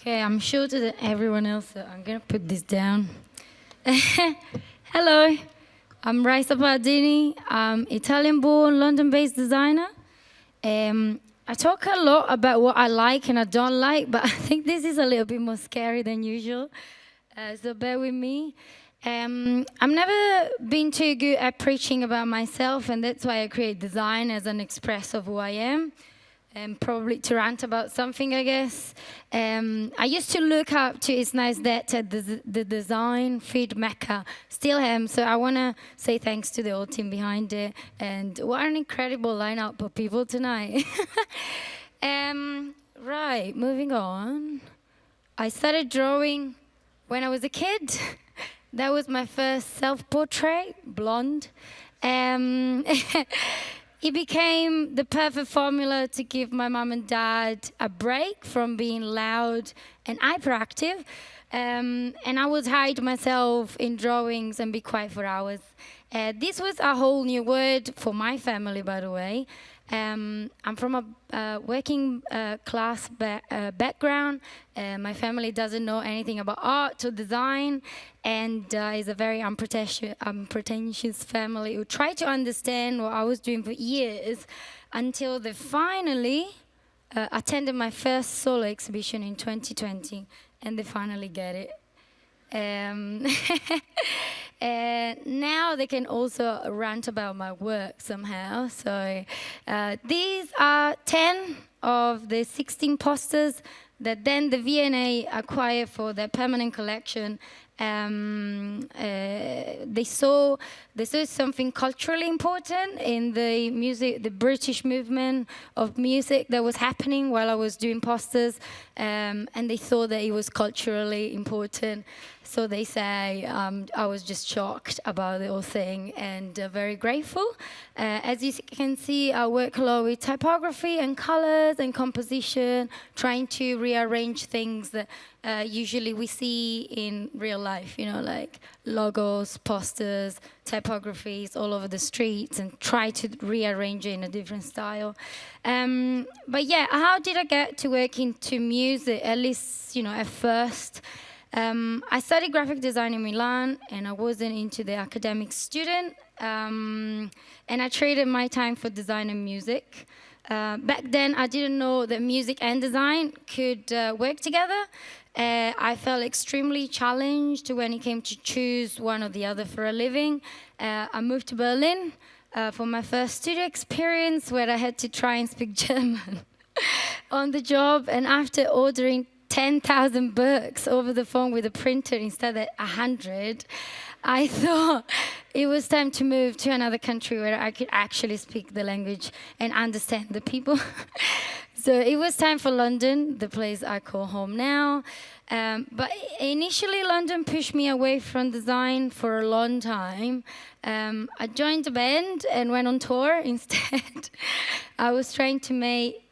Okay, I'm shorter than everyone else, so I'm gonna put this down. Hello, I'm Raissa Pardini. I'm Italian-born, London-based designer. I talk a lot about what I like and I don't like, but I think this is a little bit more scary than usual, so bear with me. I've never been too good at preaching about myself, and that's why I create design as an express of who I am. Probably to rant about something, I guess. I used to look up to It's Nice That at the design feed mecca, still am, so I want to say thanks to the whole team behind it, and what an incredible lineup of people tonight. Right, moving on. I started drawing when I was a kid. That was my first self-portrait, blonde. It became the perfect formula to give my mom and dad a break from being loud and hyperactive. And I would hide myself in drawings and be quiet for hours. This was a whole new word for my family, by the way. I'm from a working class background. My family doesn't know anything about art or design, and is a very unpretentious family who tried to understand what I was doing for years until they finally attended my first solo exhibition in 2020, and they finally get it. Now they can also rant about my work somehow. So these are 10 of the 16 posters that then the V&A acquired for their permanent collection. They saw something culturally important in the music, the British movement of music that was happening while I was doing posters, and they thought that it was culturally important. So they say I was just shocked about the whole thing and very grateful. As you can see, I work a lot with typography and colors and composition, trying to rearrange things that usually we see in real life, you know, like logos, posters, typographies all over the streets, and try to rearrange it in a different style. But yeah, how did I get to work into music, at least, you know, at first? I studied graphic design in Milan, and I wasn't into the academic student, and I traded my time for design and music. Back then, I didn't know that music and design could work together. I felt extremely challenged when it came to choose one or the other for a living. I moved to Berlin for my first studio experience, where I had to try and speak German on the job, and after ordering 10,000 books over the phone with a printer instead of 100, I thought it was time to move to another country where I could actually speak the language and understand the people. So it was time for London, the place I call home now. But initially, London pushed me away from design for a long time. I joined a band and went on tour instead. I was trying to make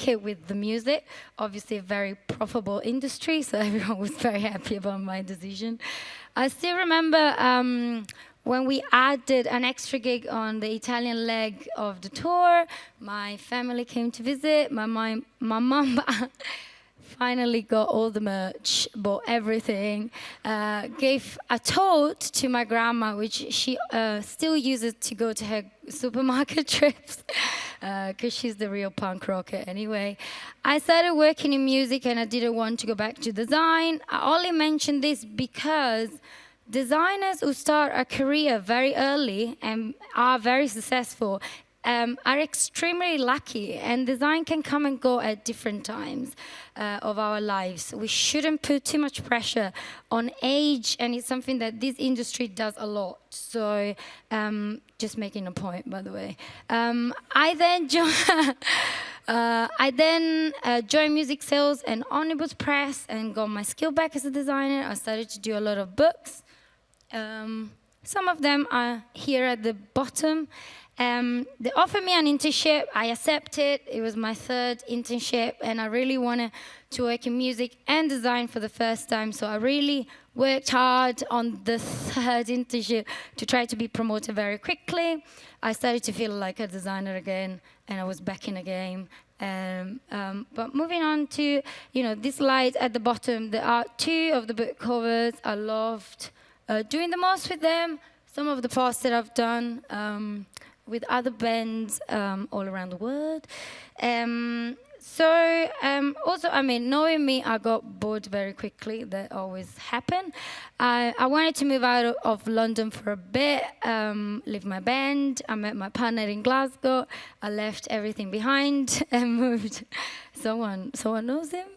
it with the music, obviously a very profitable industry, so everyone was very happy about my decision. I still remember when we added an extra gig on the Italian leg of the tour. My family came to visit. My mom finally got all the merch, bought everything, gave a tote to my grandma, which she still uses to go to her supermarket trips, because she's the real punk rocker anyway. I started working in music and I didn't want to go back to design. I only mention this because designers who start a career very early and are very successful are extremely lucky, and design can come and go at different times of our lives. We shouldn't put too much pressure on age, and it's something that this industry does a lot. So just making a point, by the way. I then joined music sales and omnibus press and got my skill back as a designer. I started to do a lot of books. Some of them are here at the bottom. They offered me an internship. I accepted. It was my third internship, and I really wanted to work in music and design for the first time. So I really worked hard on the third internship to try to be promoted very quickly. I started to feel like a designer again, and I was back in the game. But moving on to, this slide at the bottom, there are two of the book covers I loved doing the most with them. Some of the posts that I've done with other bands all around the world. Also, knowing me, I got bored very quickly. That always happened. I wanted to move out of London for a bit, leave my band. I met my partner in Glasgow. I left everything behind and moved. Someone knows him?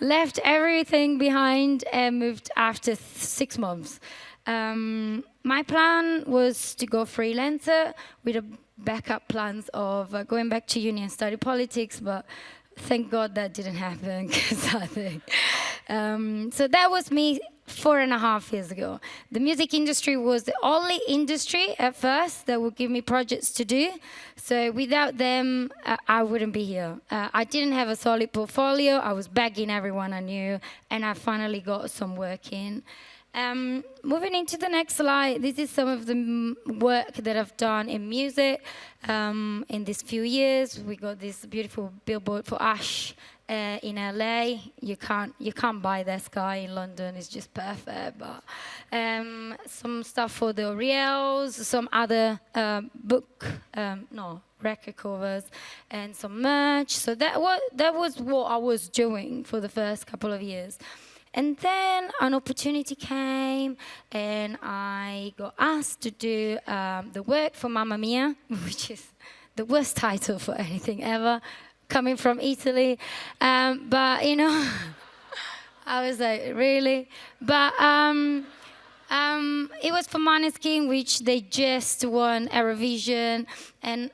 Left everything behind and moved after 6 months. My plan was to go freelancer with a backup plans of going back to uni and study politics, but thank God that didn't happen. So that was me 4.5 years ago. The music industry was the only industry at first that would give me projects to do. So without them, I wouldn't be here. I didn't have a solid portfolio. I was begging everyone I knew, and I finally got some work in. Moving into the next slide, this is some of the work that I've done in music in these few years. We got this beautiful billboard for Ash in LA. You can't buy that sky in London. It's just perfect. But some stuff for the Orioles, some other record covers, and some merch. So that was what I was doing for the first couple of years. And then an opportunity came, and I got asked to do the work for Mamma Mia, which is the worst title for anything ever, coming from Italy. But, I was like, really? But it was for Måneskin, which they just won Eurovision. And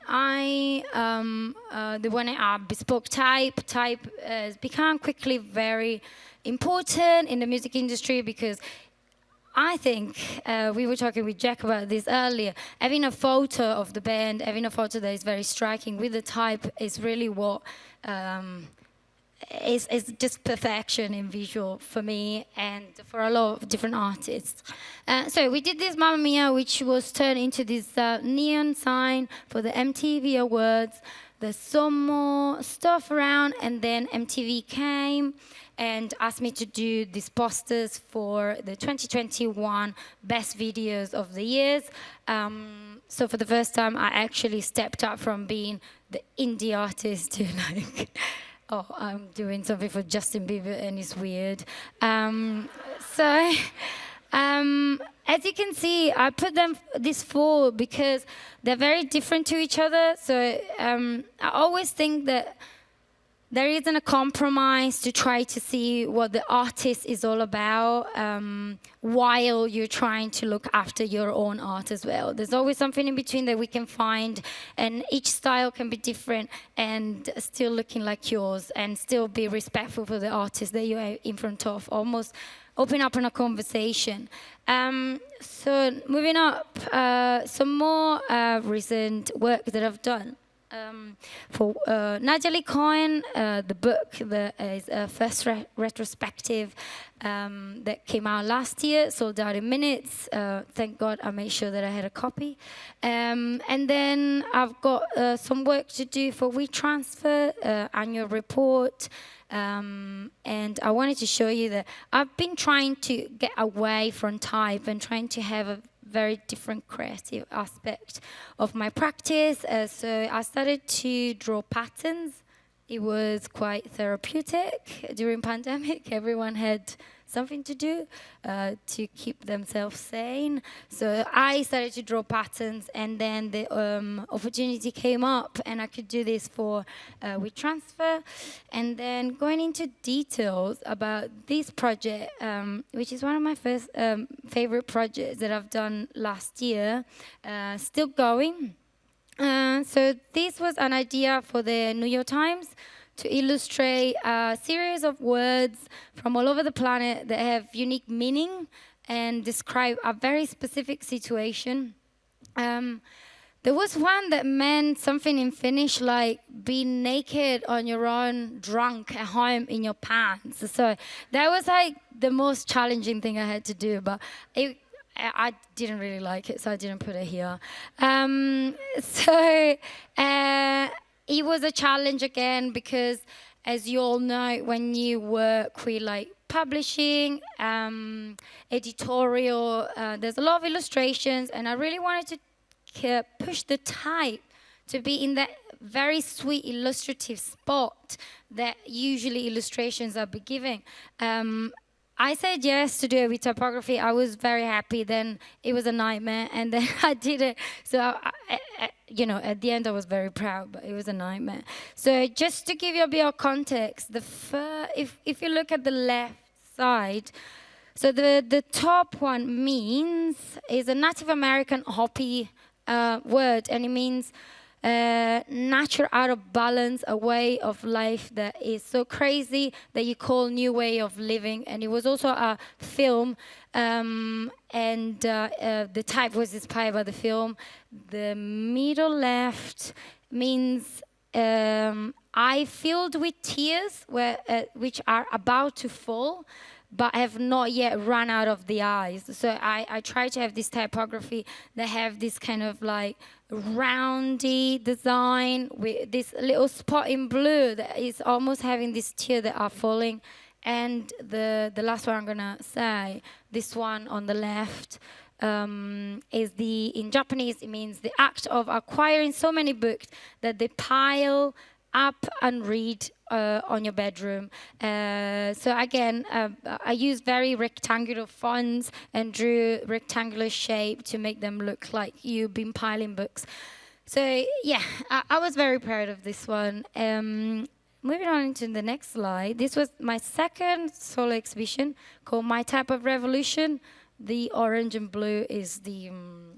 they wanted a bespoke type. Type has become quickly very important in the music industry, because I think we were talking with Jack about this earlier. Having a photo of the band, having a photo that is very striking with the type is really what is just perfection in visual for me and for a lot of different artists. So we did this Mamma Mia, which was turned into this neon sign for the MTV Awards. There's some more stuff around, and then MTV came and asked me to do these posters for the 2021 Best Videos of the Years. So for the first time, I actually stepped up from being the indie artist to I'm doing something for Justin Bieber and it's weird. As you can see, I put this four because they're very different to each other. So I always think that there isn't a compromise to try to see what the artist is all about while you're trying to look after your own art as well. There's always something in between that we can find, and each style can be different and still looking like yours and still be respectful for the artist that you're in front of, almost open up in a conversation. So moving up, some more recent work that I've done. For Natalie Cohen, the book that is a first retrospective that came out last year, sold out in minutes. Thank God I made sure that I had a copy. And then I've got some work to do for WeTransfer, annual report. And I wanted to show you that I've been trying to get away from type and trying to have a very different creative aspect of my practice. So I started to draw patterns. It was quite therapeutic during pandemic. Everyone had something to do to keep themselves sane. So I started to draw patterns, and then the opportunity came up, and I could do this for WeTransfer. And then going into details about this project, which is one of my first favorite projects that I've done last year, still going. So this was an idea for the New York Times to illustrate a series of words from all over the planet that have unique meaning and describe a very specific situation. Um, there was one that meant something in Finnish, like being naked on your own, drunk at home in your pants. So that was like the most challenging thing I had to do, but I didn't really like it, so I didn't put it here. So it was a challenge again because, as you all know, when you work with like publishing, editorial, there's a lot of illustrations, and I really wanted to push the type to be in that very sweet illustrative spot that usually illustrations are be giving. I said yes to do it with typography. I was very happy. Then it was a nightmare, and then I did it. So, at the end, I was very proud, but it was a nightmare. So, just to give you a bit of context, if you look at the left side, so the top one is a Native American Hopi word, and it means natural, out of balance, a way of life that is so crazy that you call new way of living. And it was also a film, and the type was inspired by the film. The middle left means eye filled with tears, which are about to fall, but have not yet run out of the eyes. So I try to have this typography that have this kind of like roundy design with this little spot in blue that is almost having this tear that are falling. And the last one I'm gonna say, this one on the left, is in Japanese, it means the act of acquiring so many books that they pile up and read on your bedroom. So again, I use very rectangular fonts and drew rectangular shape to make them look like you've been piling books. So yeah, I was very proud of this one. Moving on to the next slide. This was my second solo exhibition called My Type of Revolution. The orange and blue is the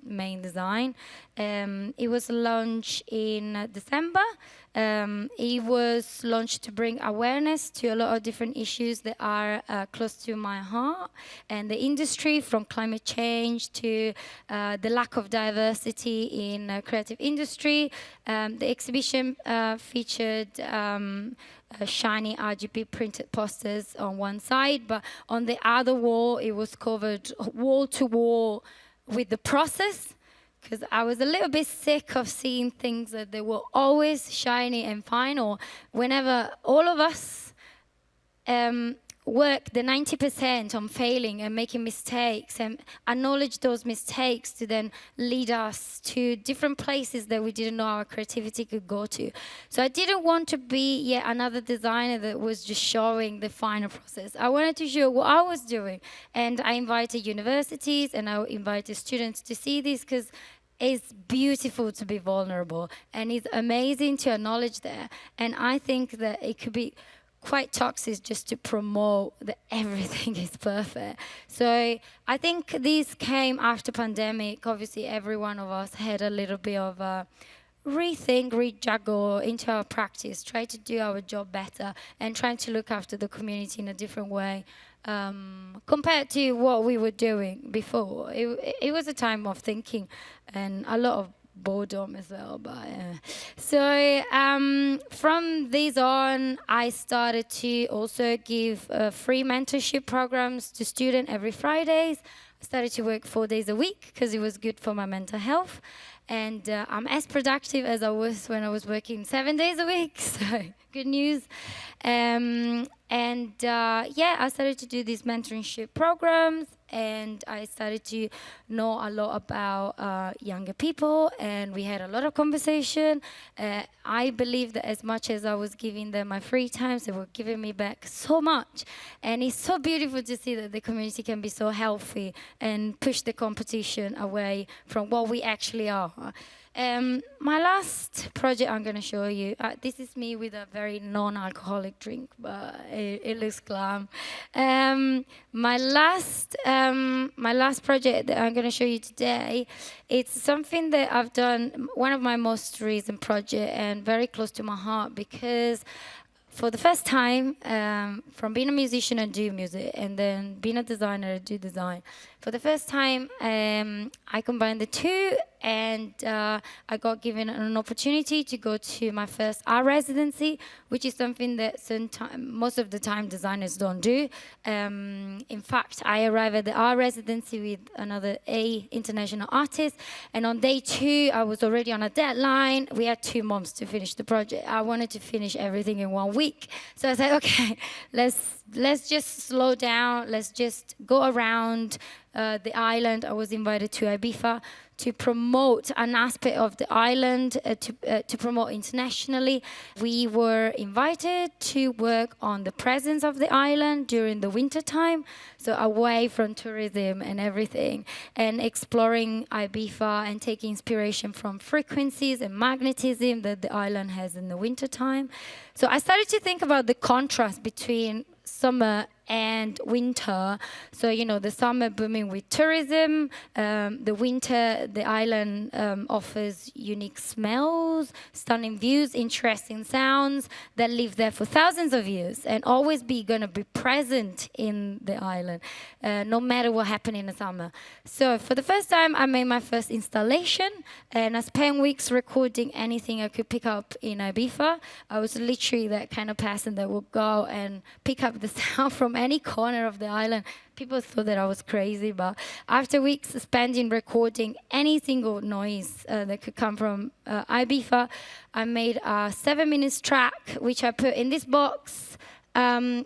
main design. It was launched in December. It was launched to bring awareness to a lot of different issues that are close to my heart and the industry, from climate change to the lack of diversity in creative industry. The exhibition featured shiny RGB printed posters on one side, but on the other wall, it was covered wall to wall with the process, because I was a little bit sick of seeing things that they were always shiny and fine, or whenever all of us work the 90% on failing and making mistakes and acknowledge those mistakes to then lead us to different places that we didn't know our creativity could go to. So I didn't want to be yet another designer that was just showing the final process. I wanted to show what I was doing. And I invited universities and I invited students to see this, because it's beautiful to be vulnerable and it's amazing to acknowledge that. And I think that it could be quite toxic just to promote that everything is perfect. So I think this came after pandemic. Obviously, every one of us had a little bit of a rethink, rejuggle into our practice, try to do our job better and trying to look after the community in a different way compared to what we were doing before. It was a time of thinking and a lot of boredom as well. But so from this on, I started to also give free mentorship programs to students every Fridays. I started to work 4 days a week because it was good for my mental health. And I'm as productive as I was when I was working 7 days a week, so good news. I started to do these mentorship programs, and I started to know a lot about younger people, and we had a lot of conversation. I believe that as much as I was giving them my free times, they were giving me back so much. And it's so beautiful to see that the community can be so healthy and push the competition away from what we actually are. My last project I'm going to show you, this is me with a very non-alcoholic drink, but it looks glam. My last project that I'm going to show you today, it's something that I've done, one of my most recent projects, and very close to my heart, because for the first time, from being a musician and do music, and then being a designer and do design, For the first time, I combined the two, and I got given an opportunity to go to my first art residency, which is something that most of the time designers don't do. In fact, I arrived at the art residency with another international artist, and on day 2, I was already on a deadline. We had 2 months to finish the project. I wanted to finish everything in 1 week. So I said, okay, let's just slow down. Let's just go around the island. I was invited to Ibiza to promote an aspect of the island, to promote internationally. We were invited to work on the presence of the island during the winter time, so away from tourism and everything, and exploring Ibiza and taking inspiration from frequencies and magnetism that the island has in the winter time. So I started to think about the contrast between summer and winter. So, the summer booming with tourism, the winter, the island offers unique smells, stunning views, interesting sounds that live there for thousands of years and always gonna be present in the island, no matter what happened in the summer. So for the first time, I made my first installation, and I spent weeks recording anything I could pick up in Ibiza. I was literally that kind of person that would go and pick up the sound from any corner of the island. People thought that I was crazy, but after weeks spending recording any single noise that could come from Ibiza, I made a 7-minute track, which I put in this box,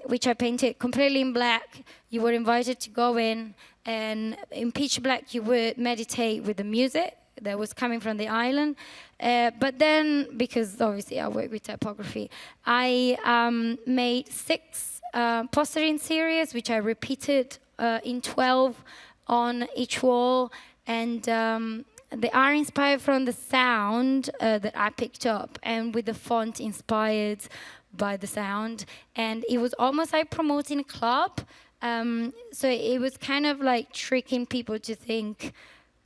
which I painted completely in black. You were invited to go in, and in pitch black, you would meditate with the music that was coming from the island. But then, because obviously I work with typography, I made 6 postering series, which I repeated in 12 on each wall, and they are inspired from the sound that I picked up, and with the font inspired by the sound. And it was almost like promoting a club. So it was kind of like tricking people to think,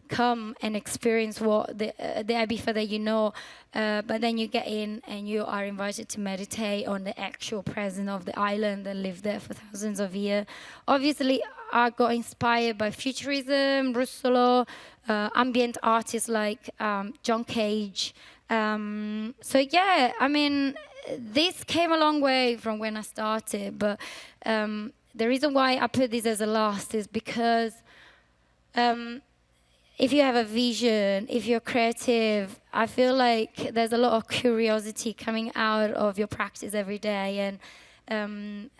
come and experience what the Ibiza that you know, but then you get in and you are invited to meditate on the actual presence of the island that lived there for thousands of years. Obviously, I got inspired by futurism, Russolo, ambient artists like John Cage. So yeah, I mean, this came a long way from when I started, but the reason why I put this as a last is because if you have a vision, if you're creative, I feel like there's a lot of curiosity coming out of your practice every day, and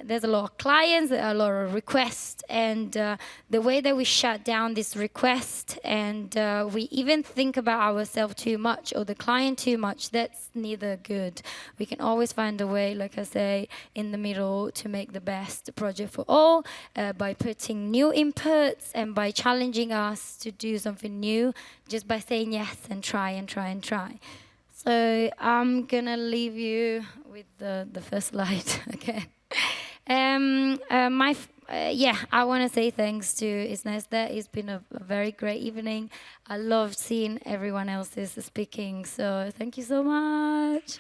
there's a lot of clients, a lot of requests, and the way that we shut down this request and we even think about ourselves too much or the client too much, that's neither good. We can always find a way, like I say, in the middle to make the best project for all by putting new inputs and by challenging us to do something new, just by saying yes and try and try and try. So I'm gonna leave you with the first slide again. I want to say thanks to Isnesta. It's been a very great evening. I loved seeing everyone else's speaking. So thank you so much.